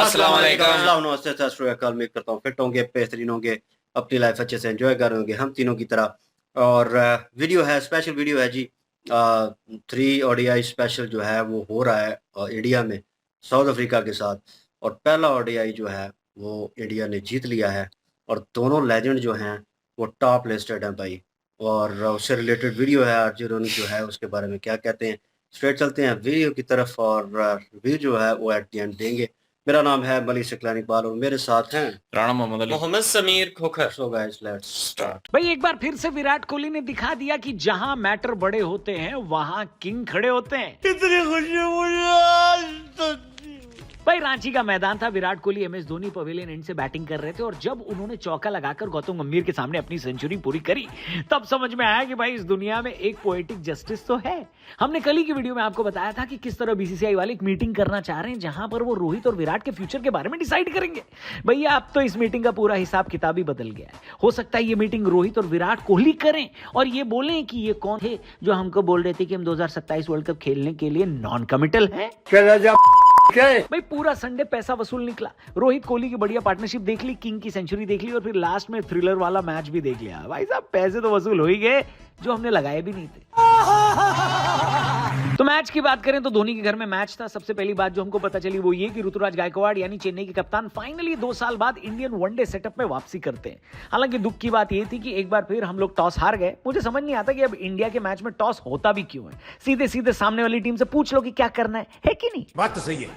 अस्सलाम वालेकुम। नमस्ते, सत श्री अकाल। उम्मीद करता हूँ फिट होंगे, बेहतरीन होंगे, अपनी लाइफ अच्छे से एंजॉय कर रहे होंगे हम तीनों की तरह। और वीडियो है, स्पेशल वीडियो है जी। 3 ODI स्पेशल जो है वो हो रहा है इंडिया में साउथ अफ्रीका के साथ। और पहला ODI जो है वो इंडिया ने जीत लिया है और दोनों लेजेंड जो हैं वो टॉप लिस्टेड हैं भाई। और उससे रिलेटेड वीडियो है, आरजे रोनी जो है उसके बारे में क्या कहते हैं। स्ट्रेट चलते हैं वीडियो की तरफ और रिव्यू जो है वो एट द एंड देंगे। मेरा नाम है मलिक शकलानी इकबाल और मेरे साथ हैं Rana Mohammad Ali, Mohammad Sameer Khokhar. So guys let's start. भाई एक बार फिर से विराट कोहली ने दिखा दिया कि जहां मैटर बड़े होते हैं वहां किंग खड़े होते हैं। कितनी खुशी मुझे आज। भाई रांची का मैदान था, Virat Kohli MS Dhoni pavilion and से बैटिंग कर रहे थे और जब उन्होंने चौका लगाकर गौतम गंभीर के सामने अपनी सेंचुरी पूरी करी तब समझ में आया कि भाई इस दुनिया में एक पोएटिक जस्टिस तो है। हमने कल ही की वीडियो में आपको बताया था कि किस तरह BCCI वाले एक मीटिंग करना चाह रहे हैं जहां पर वो रोहित और विराट के फ्यूचर के बारे में डिसाइड करेंगे। भैया अब तो इस मीटिंग का पूरा हिसाब किताब ही बदल गया है। हो सकता है ये मीटिंग रोहित और विराट कोहली करें और ये बोलें कि ये कौन थे जो हमको बोल रहे थे कि हम 2027 वर्ल्ड कप खेलने के लिए नॉन कमिटल हैं। भाई पूरा संडे पैसा वसूल निकला। रोहित कोहली की बढ़िया पार्टनरशिप देख ली, किंग की सेंचुरी देख ली और फिर लास्ट में थ्रिलर वाला मैच भी देख लिया। भाई साहब पैसे तो वसूल हो ही गए जो हमने लगाए भी नहीं थे। तो मैच की बात करें तो धोनी के घर में मैच था। सबसे पहली बात जो हमको पता चली वो ये कि ऋतुराज गायकवाड़ यानी चेन्नई के कप्तान फाइनली 2 साल बाद इंडियन वनडे सेटअप में वापसी करते हैं। हालांकि दुख की बात ये थी कि एक बार फिर हम लोग टॉस हार गए। मुझे समझ नहीं आता कि अब इंडिया के मैच में टॉस होता भी क्यों है। सीधे सीधे सामने वाली टीम से पूछ लो कि क्या करना है कि नहीं। बात तो सही है।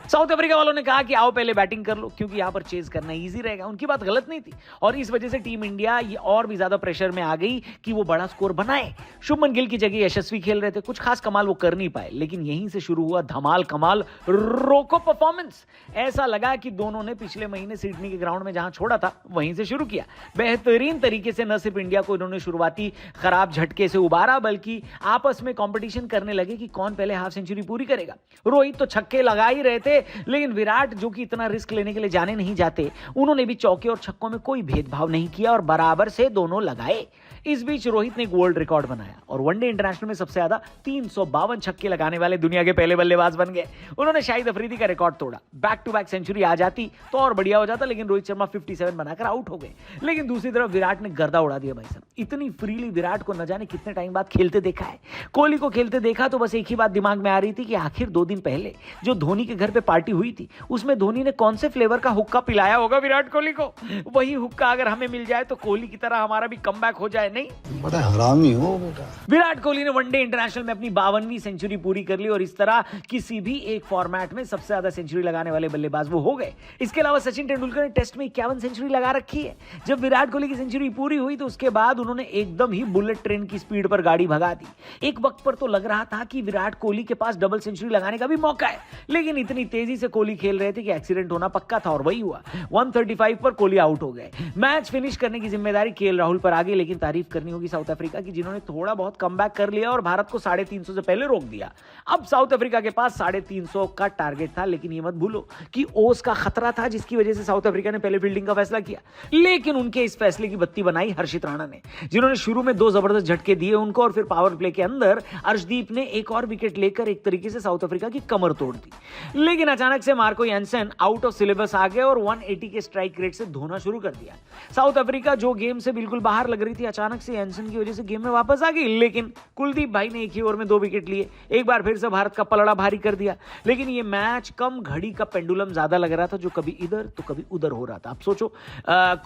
साउथ अफ्रीका वालों ने कहा कि आओ पहले बैटिंग कर लो क्योंकि यहां पर चेज करना इजी रहेगा। उनकी बात गलत नहीं थी और इस वजह से टीम इंडिया ये और भी ज्यादा प्रेशर में आ गई कि वो बड़ा स्कोर बनाए। शुभमन गिल की जगह यशस्वी खेल रहे थे, कुछ खास कमाल वो कर नहीं पाए, लेकिन यहीं से शुरू हुआ धमाल कमाल रोको परफॉर्मेंस। ऐसा लगा कि दोनों ने पिछले महीने सिडनी के ग्राउंड में जहां छोड़ा था वहीं से शुरू किया। बेहतरीन तरीके से न सिर्फ इंडिया को इन्होंने शुरुआती खराब झटके से उबारा बल्कि आपस में कंपटीशन करने लगे कि कौन पहले हाफ सेंचुरी पूरी करेगा। रोहित तो छक्के लगा ही रहे थे, लेकिन विराट जो कि इतना रिस्क लेने के लिए जाने नहीं जाते, उन्होंने भी चौके और छक्कों में कोई भेदभाव नहीं किया और बराबर से दोनों लगाए। इस बीच रोहित ने एक वर्ल्ड रिकॉर्ड बनाया और वनडे इंटरनेशनल में सबसे ज्यादा 352 छक्के लगाने वाले दुनिया के पहले बल्लेबाज बन गए। उन्होंने शाहिद अफरीदी का रिकॉर्ड तोड़ा। बैक टू बैक सेंचुरी आ जाती तो और बढ़िया हो जाता, लेकिन रोहित शर्मा 57 बनाकर आउट हो गए। लेकिन दूसरी तरफ विराट ने गर्दा उड़ा दिया। भाई साहब इतनी फ्रीली विराट को न जाने कितने टाइम बाद खेलते देखा है। कोहली को खेलते देखा तो बस एक ही बात दिमाग में आ रही थी कि आखिर 2 दिन पहले जो धोनी के घर पे पार्टी हुई थी उसमें धोनी ने कौन से फ्लेवर का हुक्का पिलाया होगा विराट कोहली को। वही हुक्का अगर हमें मिल जाए तो कोहली की तरह हमारा भी कमबैक हो जाए। नहीं, बड़ा हरामी हो बेटा। विराट कोहली ने वनडे इंटरनेशनल में अपनी 52वीं सेंचुरी पूरी कर ली और इस तरह किसी भी एक फॉर्मेट में सबसे ज्यादा सेंचुरी लगाने वाले बल्लेबाज वो हो गए। इसके अलावा सचिन तेंदुलकर ने टेस्ट में 51 सेंचुरी लगा रखी है। जब विराट कोहली की सेंचुरी पूरी हुई तो उसके बाद उन्होंने एकदम ही बुलेट ट्रेन की स्पीड पर गाड़ी भगा दी। एक वक्त पर तो लग रहा था कि विराट कोहली के पास डबल सेंचुरी लगाने का भी मौका है, लेकिन इतनी तेजी से कोहली खेल रहे थे कि एक्सीडेंट होना पक्का था और वही हुआ। 135 पर कोहली आउट हो गए। मैच फिनिश करने की जिम्मेदारी KL राहुल पर आ गई, लेकिन तारीफ करनी होगी साउथ अफ्रीका की जिन्होंने थोड़ा बहुत कमबैक कर लिया और भारत को 350 से पहले रोक दिया। अब साउथ अफ्रीका के पास 350 का टारगेट था, लेकिन ये मत भूलो कि ओस का खतरा था जिसकी वजह से साउथ अफ्रीका ने पहले फील्डिंग का फैसला किया। लेकिन उनके इस फैसले की बत्ती बनाई हर्षित राणा ने, जिन्होंने शुरू में 2 जबरदस्त झटके दिए उनको और फिर पावर प्ले के अंदर अर्शदीप ने एक और विकेट लेकर एक तरीके से साउथ अफ्रीका की कमर तोड़ दी। लेकिन अचानक से Marco Jansen out of syllabus आ गए और 180 के स्ट्राइक रेट से धोना शुरू कर दिया। साउथ अफ्रीका जो गेम से बिल्कुल बाहर लग रही थी अचानक से यानसन की वजह से गेम में वापस आ गई। लेकिन कुलदीप भाई ने एक ही ओवर में 2 विकेट लिए, एक बार फिर से भारत का पलड़ा भारी कर दिया। लेकिन ये मैच कम घड़ी का पेंडुलम ज्यादा लग रहा था जो कभी इधर तो कभी उधर हो रहा था। अब सोचो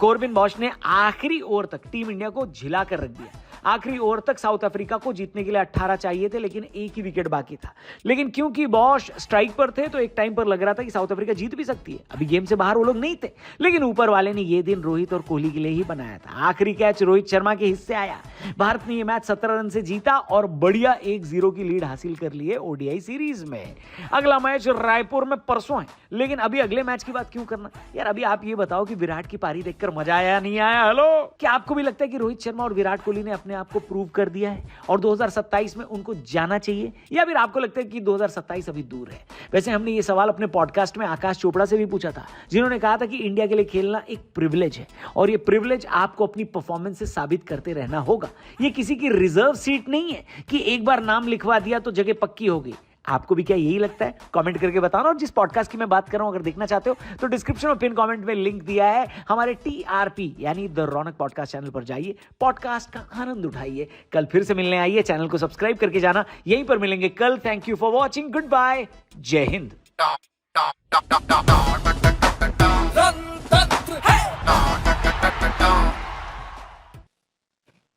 कॉर्बिन बॉश ने आखिरी ओवर तक टीम इंडिया को झिला कर रख दिया। आखिरी ओवर तक साउथ अफ्रीका को जीतने के लिए 18 चाहिए थे, लेकिन एक ही विकेट बाकी था। लेकिन क्योंकि बॉश स्ट्राइक पर थे तो एक टाइम पर लग रहा था कि साउथ अफ्रीका जीत भी सकती है। अभी गेम से बाहर वो लोग नहीं थे, लेकिन ऊपर वाले ने ये दिन रोहित और कोहली के लिए ही बनाया था। आखिरी कैच रोहित शर्मा के हिस्से आया। भारत ने ये मैच 17 रन से जीता और बढ़िया 1-0 की लीड हासिल कर ली है ODI सीरीज में। अगला मैच रायपुर में परसों है, लेकिन अभी अगले मैच की बात क्यों करना यार। अभी आप ये बताओ कि विराट की पारी देखकर मजा आया नहीं आया। हेलो, क्या आपको भी लगता है कि रोहित शर्मा और विराट कोहली ने अपने आप को प्रूव कर दिया है और 2027 में उनको जाना चाहिए, या फिर आपको लगता है कि 2027 अभी दूर है? वैसे हमने ये सवाल अपने पॉडकास्ट में आकाश चोपड़ा से भी पूछा था, जिन्होंने कहा था कि इंडिया के लिए खेलना एक प्रिविलेज है और ये प्रिविलेज आपको अपनी परफॉर्मेंस से साबित करते रहना होगा। ये किसी की रिजर्व सीट नहीं है कि एक बार नाम लिखवा दिया तो जगह पक्की हो गई। आपको भी क्या यही लगता है? कमेंट करके बताना। और जिस पॉडकास्ट की मैं बात कर रहा हूं अगर देखना चाहते हो तो डिस्क्रिप्शन और पिन कमेंट में लिंक दिया है हमारे टीआरपी यानी द रौनक पॉडकास्ट चैनल पर जाइए, पॉडकास्ट का आनंद उठाइए। कल फिर से मिलने आइए, चैनल को सब्सक्राइब करके जाना। यहीं पर मिलेंगे कल। Thank you for watching. Goodbye. जय हिंद।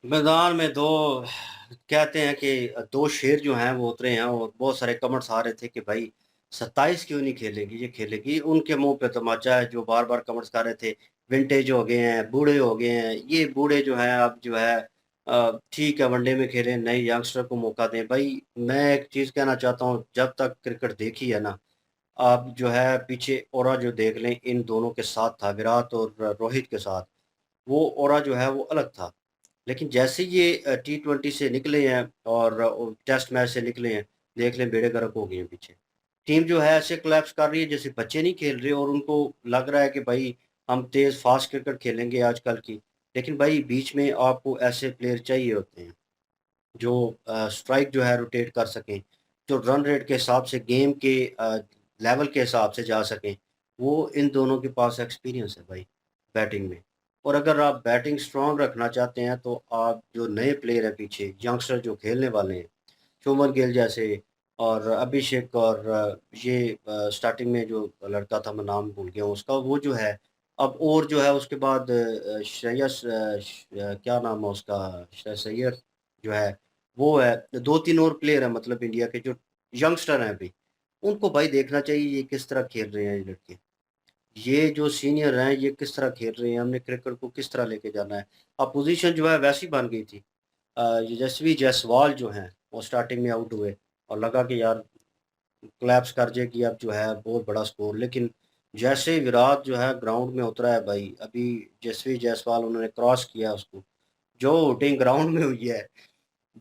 मैदान में दो कहते हैं कि दो शेर जो हैं वो उतरे हैं और बहुत सारे कमेंट्स आ रहे थे कि भाई 27 क्यों नहीं खेलेगी, ये खेलेगी। उनके मुंह पे तमाचा है जो बार बार कमेंट्स कर रहे थे विंटेज हो गए हैं, बूढ़े हो गए हैं। ये बूढ़े जो हैं अब जो है ठीक है वनडे में खेलें, नए यंगस्टर को मौका दें। भाई मैं एक चीज़ कहना चाहता हूँ, जब तक क्रिकेट देखी है ना, आप जो है पीछे ओरा जो देख लें, इन दोनों के साथ था विराट और रोहित के साथ, वो ओरा जो है वो अलग था। लेकिन जैसे ये टी20 से निकले हैं और टेस्ट मैच से निकले हैं, देख लें बेड़े गर्क हो गए हैं पीछे। टीम जो है ऐसे कोलैप्स कर रही है जैसे बच्चे नहीं खेल रहे और उनको लग रहा है कि भाई हम तेज़ फास्ट क्रिकेट खेलेंगे आजकल की। लेकिन भाई बीच में आपको ऐसे प्लेयर चाहिए होते हैं जो स्ट्राइक जो है रोटेट कर सकें, जो रन रेट के हिसाब से गेम के लेवल के हिसाब से जा सकें। वो इन दोनों के पास एक्सपीरियंस है भाई बैटिंग में। और अगर आप बैटिंग स्ट्रॉन्ग रखना चाहते हैं तो आप जो नए प्लेयर हैं पीछे यंगस्टर जो खेलने वाले हैं, शुभमन गिल जैसे और अभिषेक और ये स्टार्टिंग में जो लड़का था मैं नाम भूल गया हूँ उसका, वो जो है अब और जो है उसके बाद श्रेयस क्या नाम है उसका, श्रेयस अय्यर जो है वो है। 2-3 और प्लेयर हैं मतलब इंडिया के जो यंगस्टर हैं अभी, उनको भाई देखना चाहिए ये किस तरह खेल रहे हैं ये लड़के। ये जो सीनियर हैं ये किस तरह खेल रहे हैं, हमने क्रिकेट को किस तरह लेके जाना है। अपोजिशन जो है वैसी बन गई थी। यशस्वी जायसवाल जो हैं वो स्टार्टिंग में आउट हुए और लगा कि यार कोलैप्स कर जाएगी अब जो है बहुत बड़ा स्कोर। लेकिन जैसे विराट जो है ग्राउंड में उतरा है भाई, अभी यशस्वी जायसवाल उन्होंने क्रॉस किया उसको, जो वोटिंग ग्राउंड में हुई है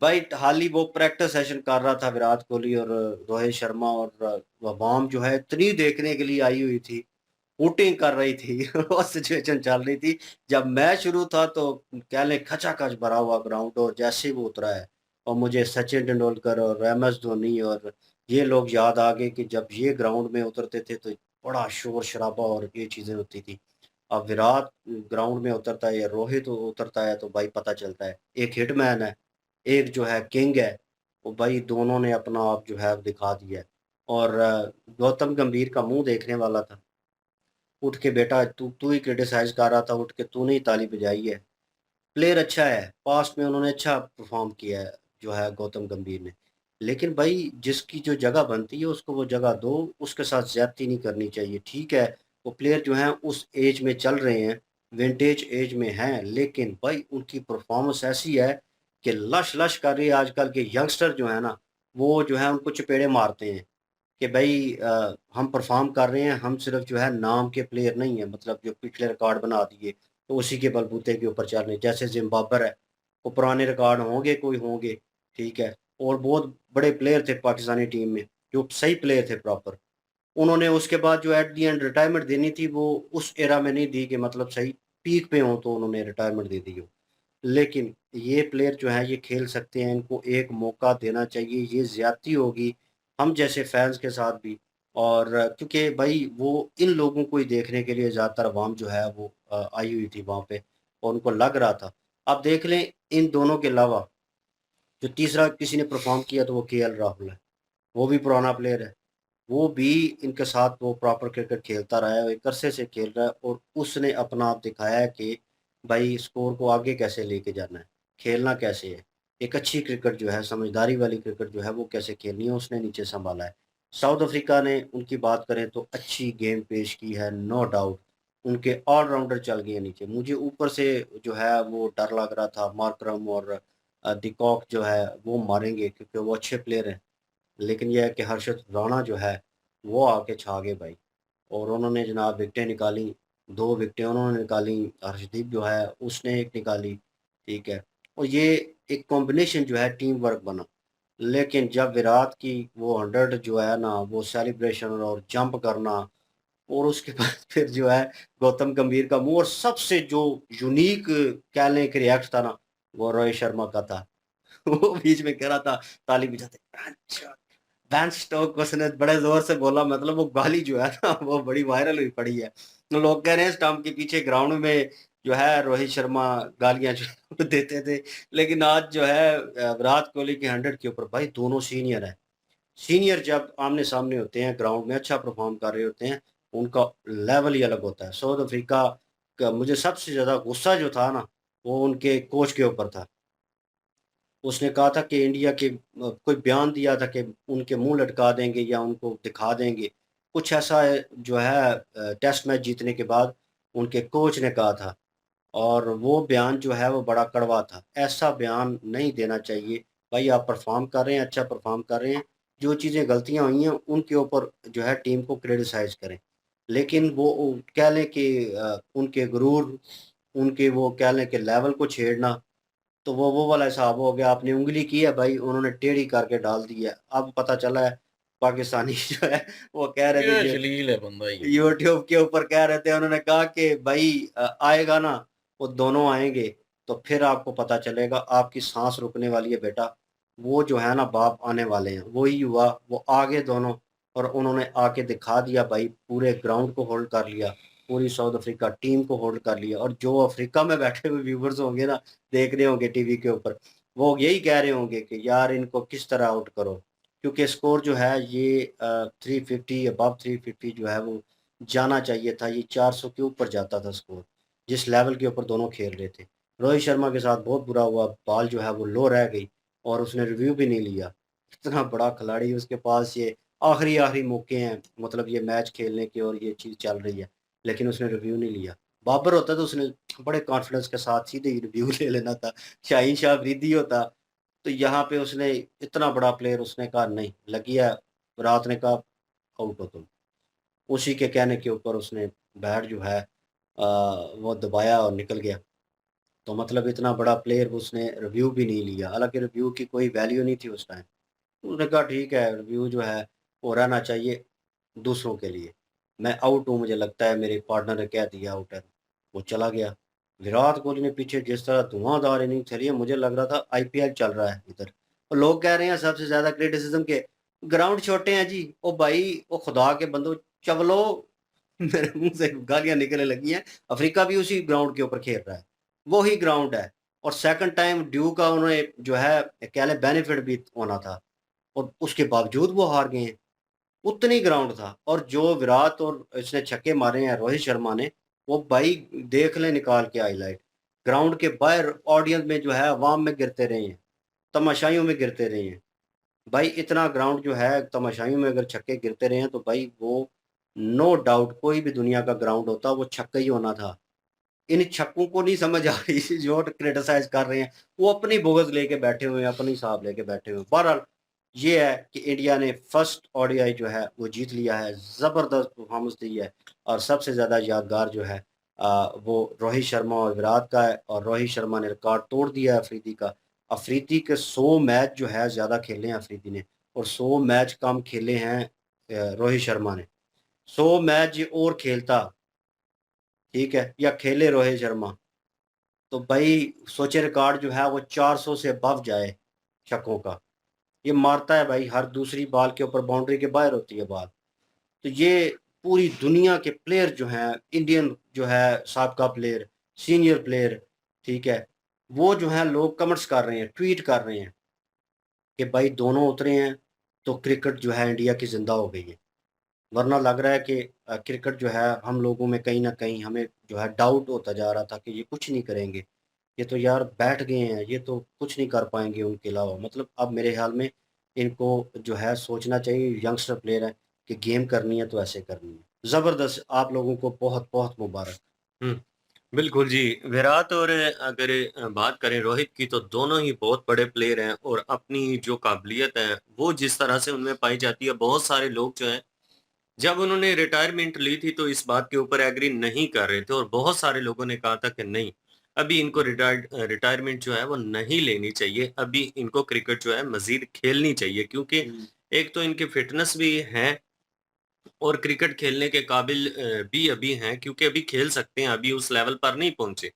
भाई। हाल ही वो प्रैक्टिस सेशन कर रहा था विराट कोहली और रोहित शर्मा और अवाम जो है इतनी देखने के लिए आई हुई थी, वोटिंग कर रही थी और सिचुएशन चल रही थी। जब मैच शुरू था तो कह लें खचाखच भरा हुआ ग्राउंड, और जैसे ही वो उतरा है और मुझे सचिन तेंदुलकर और एम एस धोनी और ये लोग याद आ गए कि जब ये ग्राउंड में उतरते थे तो बड़ा शोर शराबा और ये चीज़ें होती थी। अब विराट ग्राउंड में उतरता है या रोहित उतरता है तो भाई पता चलता है एक हिटमैन है, एक जो है किंग है। वो भाई दोनों ने अपना आप जो है दिखा दिया है। और गौतम गंभीर का मुंह देखने वाला था, उठ के बेटा तू तू ही क्रिटिसाइज कर रहा था, उठ के तूने ही ताली बजाई है। प्लेयर अच्छा है, पास्ट में उन्होंने अच्छा परफॉर्म किया है जो है गौतम गंभीर ने। लेकिन भाई जिसकी जो जगह बनती है उसको वो जगह दो, उसके साथ ज्यादती नहीं करनी चाहिए। ठीक है वो प्लेयर जो हैं उस एज में चल रहे हैं, विंटेज एज में हैं, लेकिन भाई उनकी परफॉर्मेंस ऐसी है कि लश लश कर रही है। आजकल के यंगस्टर जो है ना, वो जो है उनको चपेड़े मारते हैं कि भाई हम परफॉर्म कर रहे हैं, हम सिर्फ जो है नाम के प्लेयर नहीं है, मतलब जो पिछले रिकॉर्ड बना दिए तो उसी के बलबूते के ऊपर चल रहे हैं। जैसे जिम्बाबर है, वो पुराने रिकॉर्ड होंगे कोई होंगे, ठीक है। और बहुत बड़े प्लेयर थे पाकिस्तानी टीम में जो सही प्लेयर थे प्रॉपर, उन्होंने उसके बाद जो एट दी एंड रिटायरमेंट देनी थी वो उस एरा में नहीं दी कि मतलब सही पीक पे हो तो उन्होंने रिटायरमेंट दे दी हो। लेकिन ये प्लेयर जो है ये खेल सकते हैं, इनको एक मौका देना चाहिए। ये ज्यादती होगी हम जैसे फैंस के साथ भी। और क्योंकि भाई वो इन लोगों को ही देखने के लिए ज़्यादातर अवाम जो है वो आई हुई थी वहाँ पे और उनको लग रहा था। अब देख लें इन दोनों के अलावा जो तीसरा किसी ने परफॉर्म किया तो वो KL राहुल है। वो भी पुराना प्लेयर है, वो भी इनके साथ वो प्रॉपर क्रिकेट खेलता रहा है, एक अरसे से खेल रहा है और उसने अपना आप दिखाया है कि भाई स्कोर को आगे कैसे लेके जाना है, खेलना कैसे है। एक अच्छी क्रिकेट जो है, समझदारी वाली क्रिकेट जो है वो कैसे खेलनी है, उसने नीचे संभाला है। साउथ अफ्रीका ने उनकी बात करें तो अच्छी गेम पेश की है, नो डाउट। उनके ऑलराउंडर चल गए नीचे। मुझे ऊपर से जो है वो डर लग रहा था मार्करम और डिकॉक जो है वो मारेंगे क्योंकि वो अच्छे प्लेयर हैं। लेकिन यह है कि हर्षद राणा जो है वो आके छा गए भाई, और उन्होंने जनाब विकटें निकाली, 2 विकटें उन्होंने निकाली, हर्षदीप जो है उसने एक निकाली, ठीक है। और ये एक कॉम्बिनेशन जो है टीम वर्क बना। लेकिन जब विराट की वो 100 जो है ना, वो सेलिब्रेशन और जंप करना, और उसके बाद फिर जो है गौतम गंभीर का मुंह, और सबसे जो यूनिक कह लें कि रिएक्ट था ना, वो रोहित शर्मा का था वो बीच में कह रहा था ताली बजाते अच्छा। बेन स्टोक्स उसने बड़े ज़ोर से बोला, मतलब वो गाली जो है ना वो बड़ी वायरल हुई पड़ी है। तो लोग कह रहे हैं स्टंप के पीछे ग्राउंड में जो है रोहित शर्मा गालियाँ जो है वो देते थे। लेकिन आज जो है विराट कोहली के 100 के ऊपर भाई दोनों सीनियर हैं। सीनियर जब आमने-सामने होते हैं, ग्राउंड में अच्छा परफ़ॉर्म कर रहे होते हैं, उनका लेवल ही अलग होता है। साउथ अफ्रीका का मुझे सबसे ज़्यादा गुस्सा जो था ना, वो उनके कोच के ऊपर था। उसने कहा था कि इंडिया के कोई बयान दिया था कि उनके मुँह लटका देंगे या उनको दिखा देंगे। कुछ ऐसा जो है टेस्ट मैच जीतने के बाद उनके कोच ने कहा था और वो बयान जो है वो बड़ा कड़वा था। ऐसा बयान नहीं देना चाहिए। भाई आप परफ़ॉर्म कर रहे हैं, अच्छा परफ़ॉर्म कर रहे हैं। जो चीज़ें गलतियाँ हुई हैं उनके ऊपर जो है टीम को क्रिटिसाइज़ करें। लेकिन वो कह लें कि उनके गुरूर, उनके वो कह लें कि लेवल को छेड़ना, तो वो वाला हिसाब हो गया। आपने उँगली की है भाई, उन्होंने टेढ़ी करके डाल दी है। अब पता चला है पाकिस्तानी जो है वो कह रहे ये थे जो अश्लील है बंदा ये। यूट्यूब के ऊपर कह रहे थे, उन्होंने कहा कि भाई आएगा ना, वो दोनों आएँगे, तो फिर आपको पता चलेगा, आपकी साँस रुकने वाली है बेटा। वो जो है ना बाप आने वाले हैं, वही हुआ, वो आ गए दोनों और उन्होंने आके दिखा दिया भाई, पूरे ग्राउंड को होल्ड कर लिया, पूरी साउथ अफ्रीका टीम को होल्ड कर लिया और जो अफ्रीका में बैठे हुए व्यूअर्स होंगे ना, देख रहे होंगे टीवी के ऊपर, वो यही कह रहे होंगे कि यार इनको किस तरह आउट करो। क्योंकि स्कोर जो है ये 350 अबव 350 जो है वो जाना चाहिए था, ये 400 के ऊपर जाता था स्कोर, जिस लेवल के ऊपर दोनों खेल रहे थे। रोहित शर्मा के साथ बहुत बुरा हुआ, बॉल जो है वो लो रह गई और उसने रिव्यू भी नहीं लिया। इतना बड़ा खिलाड़ी उसके पास ये आखिरी मौके हैं, मतलब ये मैच खेलने के और ये चीज़ चल रही है, लेकिन उसने रिव्यू नहीं लिया। बाबर होता तो उसने बड़े कॉन्फिडेंस के साथ सीधे ही रिव्यू ले लेना था। शाहीन शाह अफरीदी होता, तो यहाँ पे उसने इतना बड़ा प्लेयर उसने कहा नहीं, लगी है, विराट ने कहा आउट हो तुम। उसी के कहने के ऊपर उसने बैट जो है वो दबाया और निकल गया। तो मतलब इतना बड़ा प्लेयर उसने रिव्यू भी नहीं लिया, हालाँकि रिव्यू की कोई वैल्यू नहीं थी उस टाइम। उसने कहा ठीक है, रिव्यू जो है वो रहना चाहिए दूसरों के लिए। मैं आउट हूँ, मुझे लगता है मेरे पार्टनर ने कह दिया आउट है, वो चला गया। विराट कोहली ने पीछे जिस तरह धुआँधार इनिंग खेली है, मुझे लग रहा था आईपीएल चल रहा है इधर। और लोग कह रहे हैं सबसे ज़्यादा क्रिटिसिज़्म के ग्राउंड छोटे हैं जी। ओ भाई, ओ खुदा के बंदो चवलो मेरे मुँह से गालियाँ निकलने लगी हैं। अफ्रीका भी उसी ग्राउंड के ऊपर खेल रहा है, वो ही ग्राउंड है और सेकंड टाइम ड्यू का उन्हें जो है कह लें बेनिफिट भी होना था और उसके बावजूद वो हार गए हैं। उतनी ग्राउंड था और जो विराट और इसने छक्के मारे हैं रोहित शर्मा ने, वो भाई देख लें निकाल के हाइलाइट। ग्राउंड के बाहर ऑडियंस में जो है अवाम में गिरते रहे हैं, तमाशाइयों में गिरते रहे हैं। भाई इतना ग्राउंड जो है तमाशाइयों में अगर छक्के गिरते रहे हैं तो भाई वो नो डाउट कोई भी दुनिया का ग्राउंड होता वो छक्का ही होना था। इन छक्कों को नहीं समझ आ रही जो क्रिटिसाइज़ कर रहे हैं, वो अपनी बुग़्ज़ लेके बैठे हुए हैं, अपनी हिसाब लेके बैठे हुए हैं। बहरहाल ये है कि इंडिया ने फर्स्ट ओडीआई जो है वो जीत लिया है, ज़बरदस्त परफ़ॉर्मेंस दी है और सबसे ज़्यादा यादगार जो है वो रोहित शर्मा और विराट का है और रोहित शर्मा ने रिकॉर्ड तोड़ दिया है अफ़रीदी का। अफ़रीदी के 100 मैच जो है ज़्यादा खेले हैं अफ़रीदी ने और 100 मैच कम खेले हैं रोहित शर्मा ने। 100 मैच ये और खेलता, ठीक है? या खेले रोहित शर्मा, तो भाई सोचे रिकॉर्ड जो है वो 400 से अबव जाए छक्कों का। ये मारता है भाई, हर दूसरी बॉल के ऊपर बाउंड्री के बाहर होती है बॉल। तो ये पूरी दुनिया के प्लेयर जो हैं, इंडियन जो है साबका प्लेयर, सीनियर प्लेयर, ठीक है? वो जो हैं लोग कमेंट्स कर रहे हैं, ट्वीट कर रहे हैं कि भाई दोनों उतरे हैं, तो क्रिकेट जो है इंडिया की ज़िंदा हो गई है। वरना लग रहा है कि क्रिकेट जो है हम लोगों में कहीं न कहीं हमें जो है डाउट होता जा रहा था कि ये कुछ नहीं करेंगे। ये तो यार बैठ गए हैं, ये तो कुछ नहीं कर पाएँगे उनके अलावा। मतलब अब मेरे ख़्याल में इनको जो है सोचना चाहिए, यंगस्टर प्लेयर हैं कि गेम करनी है तो ऐसे करनी है। ज़बरदस्त, आप लोगों को बहुत-बहुत मुबारक। हुँ, बिल्कुल जी। विराट और अगर बात करें रोहित की तो दोनों ही बहुत बड़े प्लेयर हैं और अपनी जो काबिलियत है, वो जिस तरह से उनमें पाई जाती है, बहुत सारे लोग जो हैं, जब उन्होंने रिटायरमेंट ली थी तो इस बात के ऊपर एग्री नहीं कर रहे थे और बहुत सारे लोगों ने कहा था कि नहीं, अभी इनको रिटायरमेंट जो है वो नहीं लेनी चाहिए, अभी इनको क्रिकेट जो है मज़ीद खेलनी चाहिए क्योंकि हुँ, एक तो इनकी फ़िटनेस भी है और क्रिकेट खेलने के काबिल भी अभी हैं क्योंकि अभी खेल सकते हैं, अभी उस लेवल पर नहीं पहुँचे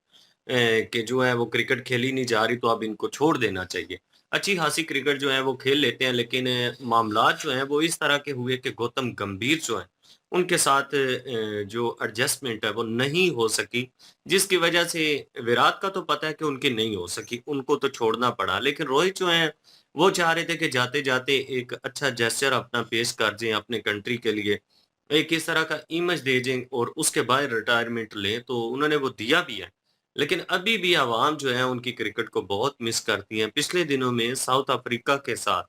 कि जो है वो क्रिकेट खेली नहीं जा रही तो अब इनको छोड़ देना चाहिए। अच्छी खासी क्रिकेट जो है वो खेल लेते हैं, लेकिन मामलात जो हैं वो इस तरह के हुए कि गौतम गंभीर जो हैं उनके साथ जो एडजस्टमेंट है वो नहीं हो सकी, जिसकी वजह से विराट का तो पता है कि उनकी नहीं हो सकी, उनको तो छोड़ना पड़ा। लेकिन रोहित जो हैं वो चाह रहे थे कि जाते-जाते एक अच्छा जेस्चर अपना पेश कर दें अपने कंट्री के लिए, एक इस तरह का इमेज दे दें और उसके बाद रिटायरमेंट लें, तो उन्होंने वो दिया भी है। लेकिन अभी भी अवाम जो है उनकी क्रिकेट को बहुत मिस करती है। पिछले दिनों में साउथ अफ्रीका के साथ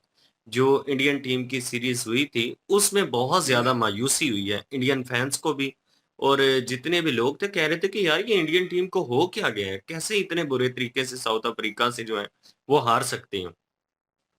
जो इंडियन टीम की सीरीज हुई थी, उसमें बहुत ज़्यादा मायूसी हुई है इंडियन फैन्स को भी, और जितने भी लोग थे कह रहे थे कि यार ये इंडियन टीम को हो क्या गया है? कैसे इतने बुरे तरीके से साउथ अफ्रीका से जो है वो हार सकते हैं?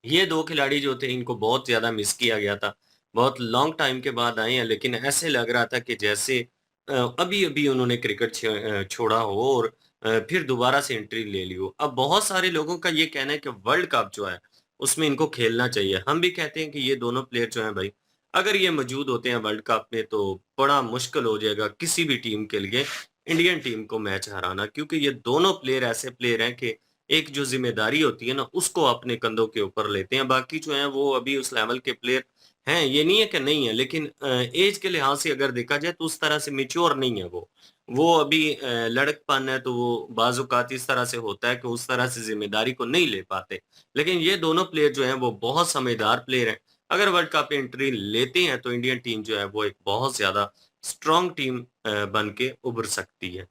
ये 2 खिलाड़ी जो थे इनको बहुत ज़्यादा मिस किया गया था। बहुत लॉन्ग टाइम के बाद आए हैं, लेकिन ऐसे लग रहा था कि जैसे अभी-अभी उन्होंने क्रिकेट छोड़ा हो और फिर दोबारा से एंट्री ले ली हो। अब बहुत सारे लोगों का ये कहना है कि वर्ल्ड कप जो है उसमें इनको खेलना चाहिए। हम भी कहते हैं कि ये दोनों प्लेयर जो हैं भाई, अगर ये मौजूद होते हैं वर्ल्ड कप में तो बड़ा मुश्किल हो जाएगा किसी भी टीम के लिए इंडियन टीम को मैच हराना, क्योंकि ये दोनों प्लेयर ऐसे प्लेयर हैं कि एक जो ज़िम्मेदारी होती है ना, उसको अपने कंधों के ऊपर लेते हैं। बाकी जो हैं वो अभी उस लेवल के प्लेयर हैं, ये नहीं है कि नहीं है, लेकिन ऐज के लिहाज से अगर देखा जाए तो उस तरह से मैच्योर नहीं है वो। वो अभी लड़कपन है तो वो बाज़-औक़ात इस तरह से होता है कि उस तरह से ज़िम्मेदारी को नहीं ले पाते। लेकिन ये दोनों प्लेयर जो हैं वो बहुत समझदार प्लेयर हैं। अगर वर्ल्ड कप में एंट्री लेते हैं तो इंडियन टीम जो है वो एक बहुत ज़्यादा स्ट्रॉन्ग टीम बन के उभर सकती है।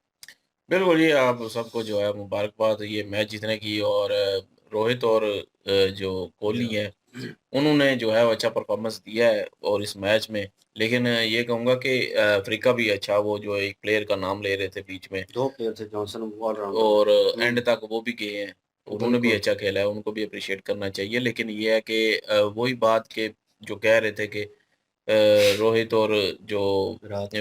बिल्कुल जी, आप सबको जो है मुबारकबाद ये मैच जीतने की और रोहित और जो कोहली या हैं, उन्होंने जो है वो अच्छा परफ़ॉर्मेंस दिया है और इस मैच में। लेकिन ये कहूँगा कि अफ़्रीका भी अच्छा वो जो एक प्लेयर का नाम ले रहे थे बीच में 2 प्लेयर थे जॉनसन ऑलराउंडर। और हुँ, एंड तक वो भी गए हैं। उन्होंने भी बिल्कुल। अच्छा खेला है, उनको भी एप्रिशिएट करना चाहिए। लेकिन ये है कि वही बात कि जो कह रहे थे कि रोहित और जो विराट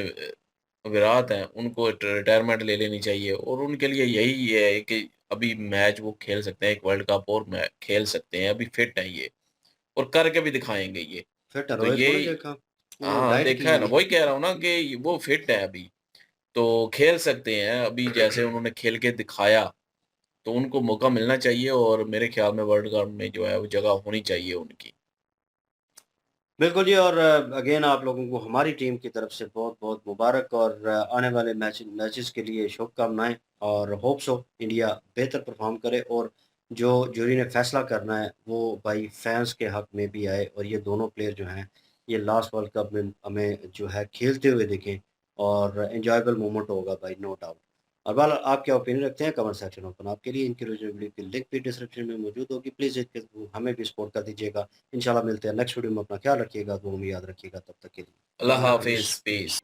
विराट हैं, उनको रिटायरमेंट ले लेनी चाहिए और उनके लिए यही है कि अभी मैच वो खेल सकते हैं, एक वर्ल्ड कप और मै खेल सकते हैं, अभी फिट हैं ये और करके भी दिखाएँगे ये। फिट है, तो रोहित ये को नहीं देखा? वो हाँ, डाइट की देखा है ना, हुई। वही कह रहा हूँ ना कि वो फिट है अभी, तो खेल सकते हैं। अभी जैसे उन्होंने खेल के दिखाया, तो उनको मौका मिलना चाहिए और मेरे ख्याल में वर्ल्ड कप में जो है वो जगह होनी चाहिए उनकी। बिल्कुल जी, और अगेन आप लोगों को हमारी टीम की तरफ से बहुत-बहुत मुबारक और आने वाले मैचेस के लिए शुभकामनाएँ और होप सो इंडिया बेहतर परफ़ॉर्म करे और जो जूरी ने फ़ैसला करना है, वो भाई फैन्स के हक़ में भी आए और ये दोनों प्लेयर जो हैं, ये लास्ट वर्ल्ड कप में हमें जो है खेलते हुए दिखें और एन्जॉयबल मोमेंट होगा भाई, नो डाउट। और बहरहाल आप क्या ओपिनियन रखते हैं कमेंट सेक्शन ओपन आपके लिए। इनकी वीडियो की लिंक भी डिस्क्रिप्शन में मौजूद होगी। प्लीज़ हमें भी सपोर्ट कर दीजिएगा। इंशाल्लाह मिलते हैं नेक्स्ट वीडियो में। अपना ख्याल रखिएगा, दुआ में याद रखिएगा। तब तक के लिए अल्लाह अल्लाह हाफ़िज़। हाफ़िज़, पीस।